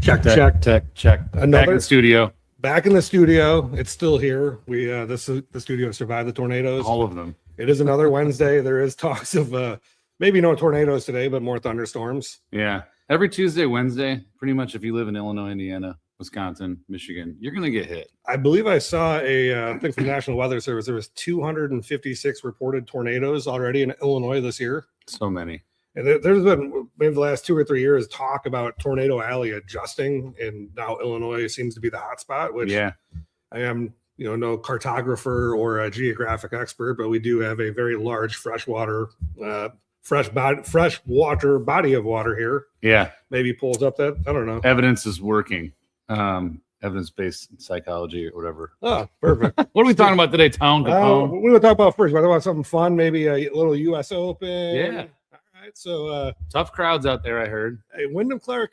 Check. Another back in the studio. Back in the studio. It's still here. The studio survived the tornadoes. All of them. It is another Wednesday. There is talks of maybe no tornadoes today, but more thunderstorms. Yeah. Every Tuesday, Wednesday, pretty much if you live in Illinois, Indiana, Wisconsin, Michigan, you're going to get hit. I believe I saw a thing from the National Weather Service. There was 256 reported tornadoes already in Illinois this year. So many. And there's been maybe the last 2 or 3 years talk about Tornado Alley adjusting, and now Illinois seems to be the hot spot, which I am, no cartographer or a geographic expert, but we do have a very large freshwater body of water here. Yeah. Maybe pulls up that, I don't know. Evidence is working. Evidence-based psychology or whatever. Oh, perfect. What are we talking about today, Town? What do we talk about first? Want to talk about something fun? Maybe a little U.S. Open. Yeah. So tough crowds out there, I heard. Hey, Wyndham Clark,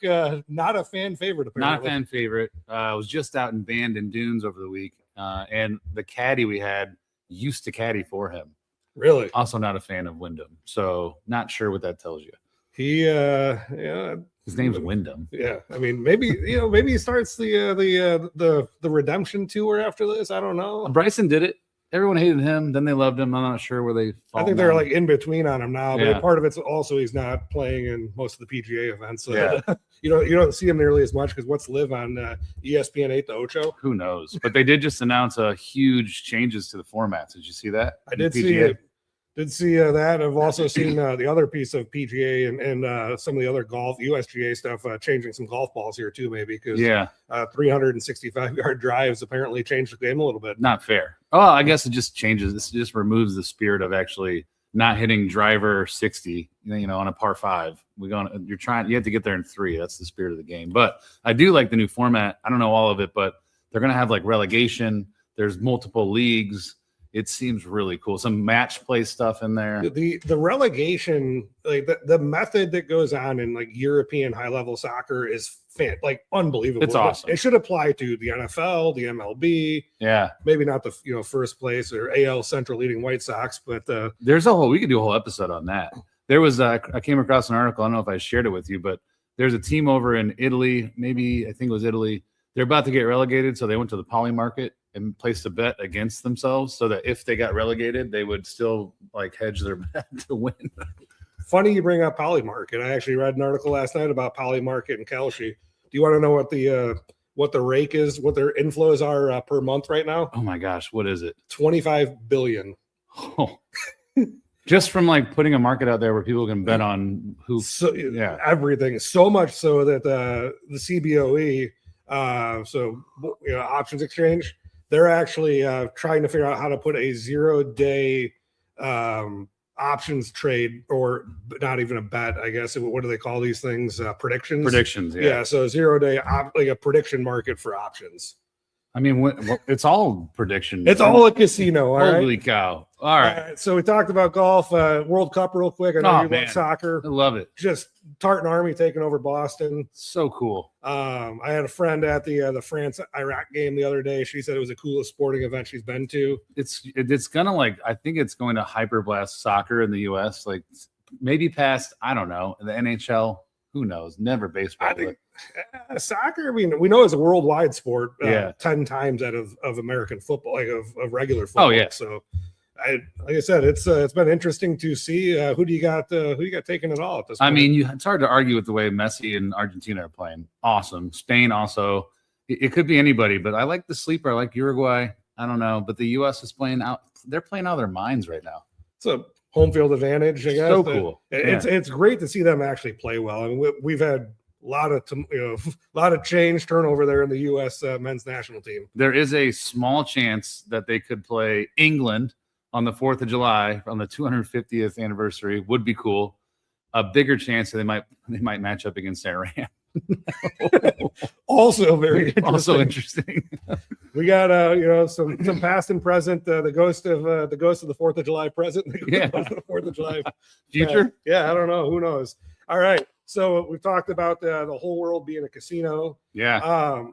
not a fan favorite, apparently. Not a fan favorite. I was just out in Bandon Dunes over the week, and the caddy we had used to caddy for him. Really? Also not a fan of Wyndham, so not sure what that tells you. His name's Wyndham. Yeah, I mean, maybe he starts the redemption tour after this. I don't know. Bryson did it. Everyone hated him. Then they loved him. I'm not sure where they. I think they're like in between on him now. But part of it's also he's not playing in most of the PGA events. So you don't see him nearly as much because what's live on ESPN 8 to Ocho? Who knows? But they did just announce a huge changes to the formats. Did you see that? I did see it. Did see that. I've also seen the other piece of PGA and some of the other golf USGA stuff changing some golf balls here too, maybe because 365-yard drives apparently changed the game a little bit. Not fair. Oh, I guess it just changes. This just removes the spirit of actually not hitting driver 60, on a par 5. You have to get there in 3. That's the spirit of the game. But I do like the new format. I don't know all of it, but they're going to have like relegation. There's multiple leagues. It seems really cool. Some match play stuff in there. The relegation, like the method that goes on in like European high level soccer is unbelievable. It's awesome. It should apply to the NFL, the MLB. Yeah, maybe not the first place or AL Central leading White Sox, but we could do a whole episode on that. There was I came across an article. I don't know if I shared it with you, but there's a team over in Italy. I think it was Italy. They're about to get relegated, so they went to the Poly market and placed a bet against themselves so that if they got relegated, they would still hedge their bet to win. Funny you bring up Poly market. I actually read an article last night about Poly market and Kalshi. Do you want to know what the rake is, what their inflows are per month right now? Oh my gosh, what is it? 25 billion. Oh. Just from putting a market out there where people can bet on who. Everything. So much so that the CBOE, options exchange, they're actually trying to figure out how to put a 0-day options trade, or not even a bet, I guess. What do they call these things? Predictions? Predictions, yeah. Yeah, so 0-day, like a prediction market for options. I mean, it's all prediction. It's all a casino. Holy cow. All right. So we talked about golf, World Cup real quick. I know you love soccer. I love it. Just Tartan Army taking over Boston. So cool. I had a friend at the France-Iraq game the other day. She said it was the coolest sporting event she's been to. It's gonna I think it's going to hyperblast soccer in the U.S. Maybe past, I don't know, the NHL. Who knows? Never baseball. I think soccer, I mean, we know it's a worldwide sport 10 times out of American football, of regular football. Oh, yeah. So, like I said, it's been interesting to see who you got taking it all at this point. I mean, it's hard to argue with the way Messi and Argentina are playing. Awesome. Spain also. It could be anybody, but I like the sleeper. I like Uruguay. I don't know, but the U.S. is playing out. They're playing out of their minds right now. So home field advantage, I guess. So cool. It's great to see them actually play well. I mean, we've had a lot of change turnover there in the U.S. Men's national team. There is a small chance that they could play England on the 4th of July on the 250th anniversary. Would be cool. A bigger chance that they might match up against Iran. Also very interesting. Also interesting. We got some past and present. The ghost of the 4th of July present. Yeah. The 4th of July future. I don't know. Who knows? All right. So we've talked about the whole world being a casino. Yeah.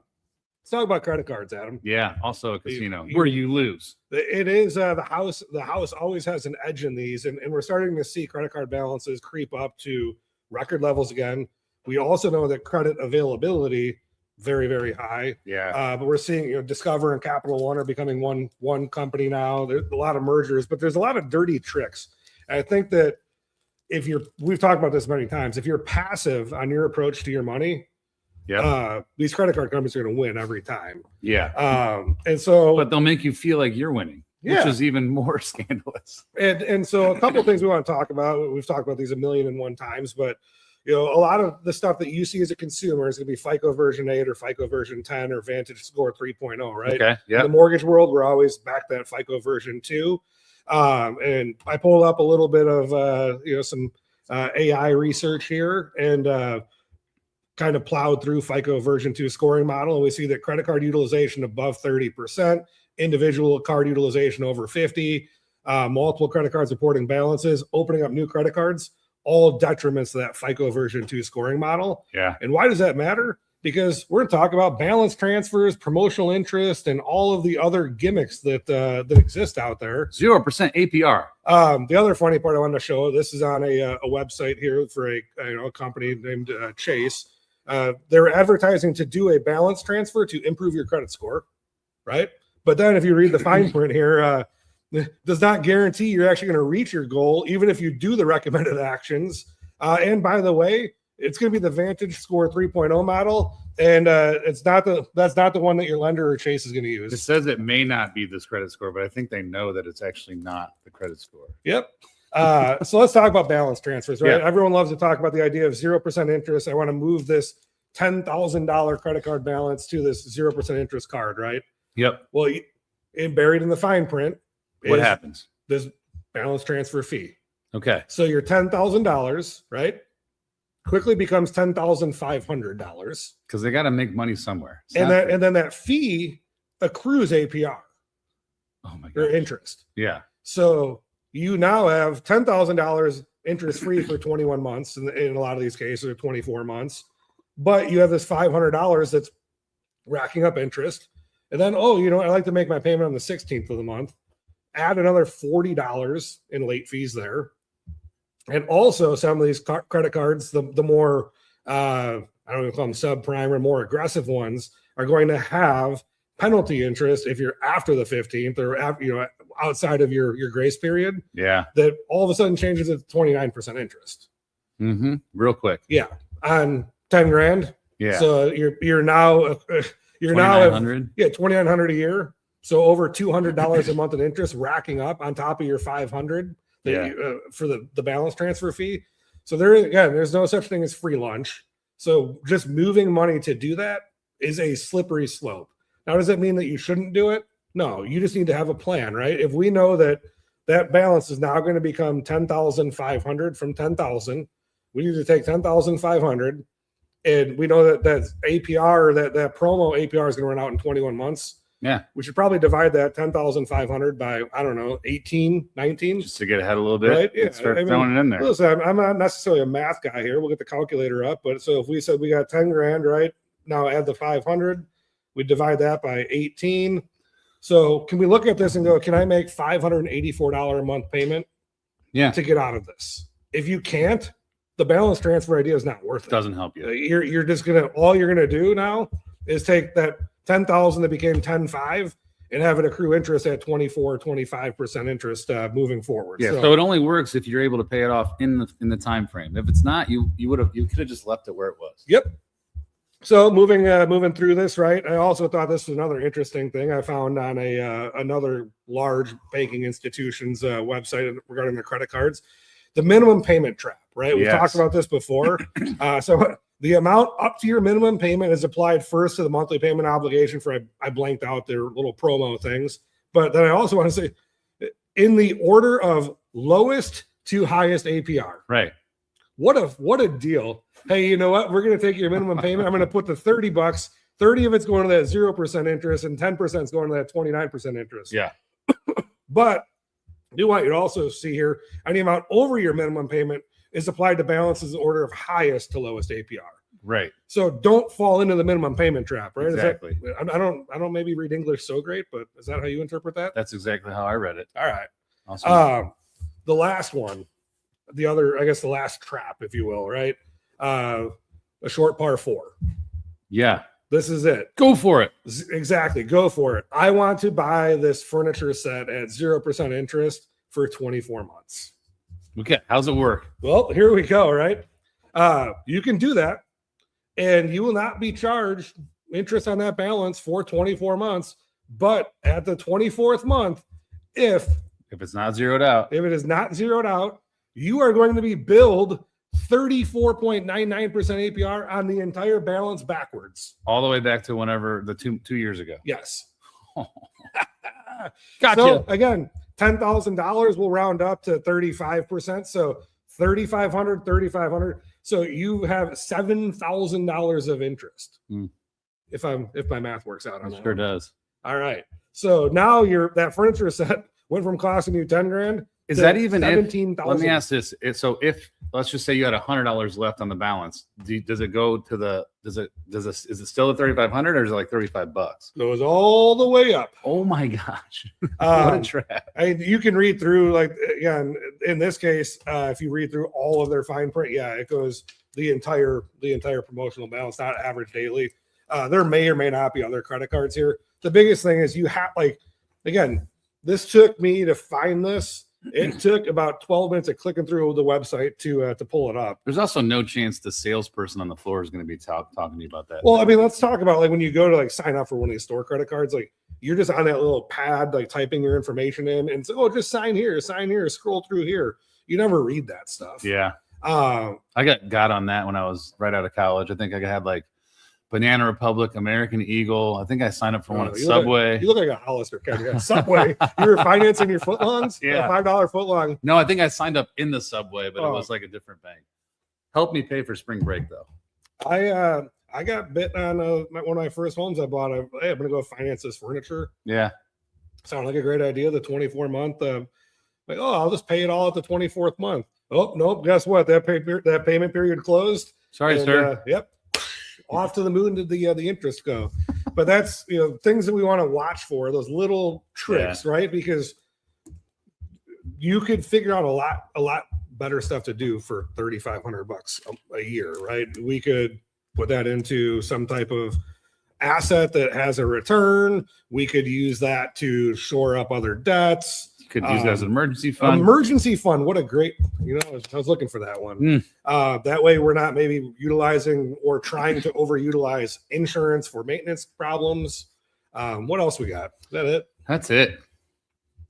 Let's talk about credit cards, Adam. Yeah. Also a casino where you lose. It is the house. The house always has an edge in these, and we're starting to see credit card balances creep up to record levels again. We also know that credit availability very, very high. Yeah. But we're seeing, Discover and Capital One are becoming one company now. There's a lot of mergers, but there's a lot of dirty tricks. And I think that we've talked about this many times, if you're passive on your approach to your money, these credit card companies are going to win every time. Yeah. But they'll make you feel like you're winning, which is even more scandalous. And so a couple of things we want to talk about. We've talked about these 1,000,001 times, but a lot of the stuff that you see as a consumer is going to be FICO version 8 or FICO version 10 or Vantage Score 3.0, right? Okay. Yeah. In the mortgage world, we're always back that FICO version 2. And I pulled up a little bit of some AI research here and kind of plowed through FICO version 2 scoring model, and we see that credit card utilization above 30%, individual card utilization over 50, multiple credit cards reporting balances, opening up new credit cards, all detriments to that FICO version 2 scoring model. Yeah. And why does that matter? Because we're going to talk about balance transfers, promotional interest, and all of the other gimmicks that exist out there. 0% APR. The other funny part I wanted to show, this is on a website here for a company named Chase. They're advertising to do a balance transfer to improve your credit score, right? But then if you read the fine print here, does not guarantee you're actually going to reach your goal, even if you do the recommended actions. And by the way, it's going to be the Vantage Score 3.0 model, and that's not the one that your lender or Chase is going to use. It says it may not be this credit score, but I think they know that it's actually not the credit score. Yep. So let's talk about balance transfers, right? Yeah. Everyone loves to talk about the idea of 0% interest. I want to move this $10,000 credit card balance to this 0% interest card, right? Yep. Well, buried in the fine print, what happens? This balance transfer fee. Okay. So your $10,000, right, quickly becomes $10,500 because they got to make money somewhere. And then that fee accrues APR. Oh my god. Or interest. Yeah. So you now have $10,000 interest free for 21 months in a lot of these cases, or 24 months. But you have this $500 that's racking up interest. And then, I like to make my payment on the 16th of the month. Add another $40 in late fees there. And also some of these credit cards, the more, I don't even call them subprime or more aggressive ones, are going to have penalty interest if you're after the 15th or outside of your grace period. Yeah. That all of a sudden changes to 29% interest. Mm-hmm. Real quick. Yeah. On 10 grand. Yeah. So you're now $2,900. Yeah, $2,900 a year. So over $200 a month in interest racking up on top of your $500 for the balance transfer fee. So there's no such thing as free lunch. So just moving money to do that is a slippery slope. Now, does that mean that you shouldn't do it? No, you just need to have a plan, right? If we know that balance is now going to become $10,500 from $10,000, we need to take $10,500, and we know that APR, that promo APR is going to run out in 21 months. Yeah. We should probably divide that 10,500 by, 18, 19. Just to get ahead a little bit. Right? Yeah. Start throwing it in there. Listen, I'm not necessarily a math guy here. We'll get the calculator up. But so if we said we got 10 grand, right? Now add the 500, we divide that by 18. So can we look at this and go, can I make $584 a month payment to get out of this? If you can't, the balance transfer idea is not worth it. Doesn't help you. You're just all you're gonna do now is take that 10,000 that became 10.5 and have it accrue interest at 25% interest moving forward. Yeah. So it only works if you're able to pay it off in the time frame. If it's not, you could have just left it where it was. Yep. So moving through this, right? I also thought this was another interesting thing I found on another large banking institution's website regarding their credit cards. The minimum payment trap, right? We've talked about this before. So the amount up to your minimum payment is applied first to the monthly payment obligation for, I blanked out their little promo things. But then I also want to say in the order of lowest to highest APR. Right. What a deal. Hey, you know what? We're going to take your minimum payment. I'm going to put the $30. 30 of it's going to that 0% interest and 10% is going to that 29% interest. Yeah. But I do want you to also see here, any amount over your minimum payment is applied to balances in order of highest to lowest APR. Right. So don't fall into the minimum payment trap, right? Exactly. I don't maybe read English so great, but is that how you interpret that? That's exactly how I read it. All right. Awesome. The last one, the last trap, if you will, right? A short par 4. Yeah. This is it. Go for it. Exactly. Go for it. I want to buy this furniture set at 0% interest for 24 months. Okay. How's it work? Well, here we go, right? You can do that, and you will not be charged interest on that balance for 24 months. But at the 24th month, if it's not zeroed out, if it is not zeroed out, you are going to be billed 34.99% APR on the entire balance backwards. All the way back to whenever the two years ago. Yes. Gotcha. So again, $10,000 will round up to 35%. So 3,500. So you have $7,000 of interest. If my math works out on that. Sure does. All right. So now that furniture set went from costing you 10 grand. Is that even 17,000? Let me ask this. So if let's just say you had $100 left on the balance, does it go to is it still at 3,500 or is it like $35? Goes all the way up. Oh my gosh. What a trap. You can read through, like, again, in this case, if you read through all of their fine print, it goes the entire promotional balance, not average daily. There may or may not be other credit cards here. The biggest thing is you have, like, again, this took me to find this. It took about 12 minutes of clicking through the website to pull it up. There's also no chance the salesperson on the floor is going to be talking to you about that. Well, I mean, let's talk about, like, when you go to, like, sign up for one of these store credit cards, like, you're just on that little pad, like, typing your information in and so, just sign here, scroll through here. You never read that stuff. Yeah. I got on that when I was right out of college. I think I had like Banana Republic, American Eagle. I think I signed up for one at Subway. You look like a Hollister kind of guy. Subway. You were financing your footlongs? Yeah. $5 footlong. No, I think I signed up in the Subway, but it was like a different bank. Helped me pay for spring break, though. I got bit on one of my first homes I bought. I'm going to go finance this furniture. Yeah. Sounded like a great idea. The 24-month. I'll just pay it all at the 24th month. Oh, nope. Guess what? That payment period closed. Sorry, sir. Yep. Off to the moon did the interest go. But that's, things that we want to watch for, those little tricks, right? Because you could figure out a lot better stuff to do for $3,500 a year, right? We could put that into some type of asset that has a return. We could use that to shore up other debts. Could use that as an emergency fund. Emergency fund. What a great, I was looking for that one. That way we're not maybe utilizing or trying to overutilize insurance for maintenance problems. What else we got? Is that it? That's it.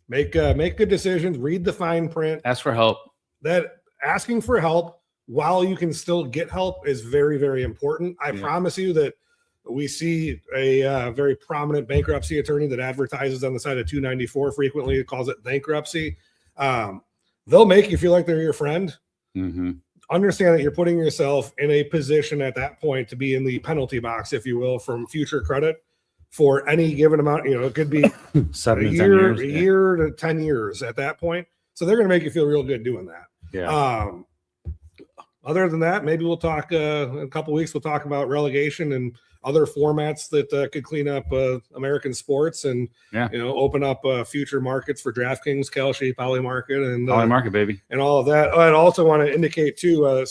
Make good decisions. Read the fine print. Ask for help. That asking for help while you can still get help is very, very important. I promise you that we see a very prominent bankruptcy attorney that advertises on the side of 294 frequently. It calls it bankruptcy. They'll make you feel like they're your friend. Mm-hmm. Understand that you're putting yourself in a position at that point to be in the penalty box, if you will, from future credit for any given amount. It could be 7 a to 10 year, years, a year to 10 years at that point. So they're going to make you feel real good doing that. Yeah. Other than that, maybe we'll talk in a couple of weeks. We'll talk about relegation and other formats that could clean up American sports and open up future markets for DraftKings, Kalshi, Polymarket, and Polymarket, baby, and all of that. I'd also want to indicate too.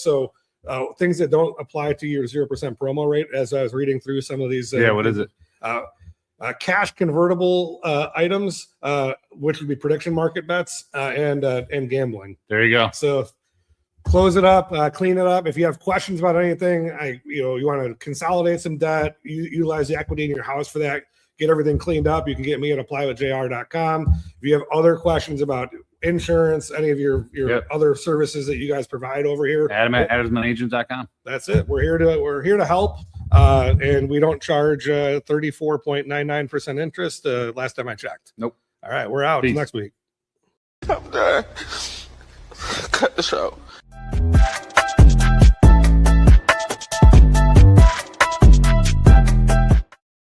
Things that don't apply to your 0% promo rate. As I was reading through some of these, what is it? Cash convertible items, which would be prediction market bets and gambling. There you go. So close it up, clean it up. If you have questions about anything, you want to consolidate some debt, utilize the equity in your house for that, get everything cleaned up. You can get me at applywithjr.com. If you have other questions about insurance, any of your other services that you guys provide over here, adamagent.com. That's it. We're here to help. And we don't charge 34.99% interest. Last time I checked. Nope. All right, we're out. Till next week. I'm done. Cut the show.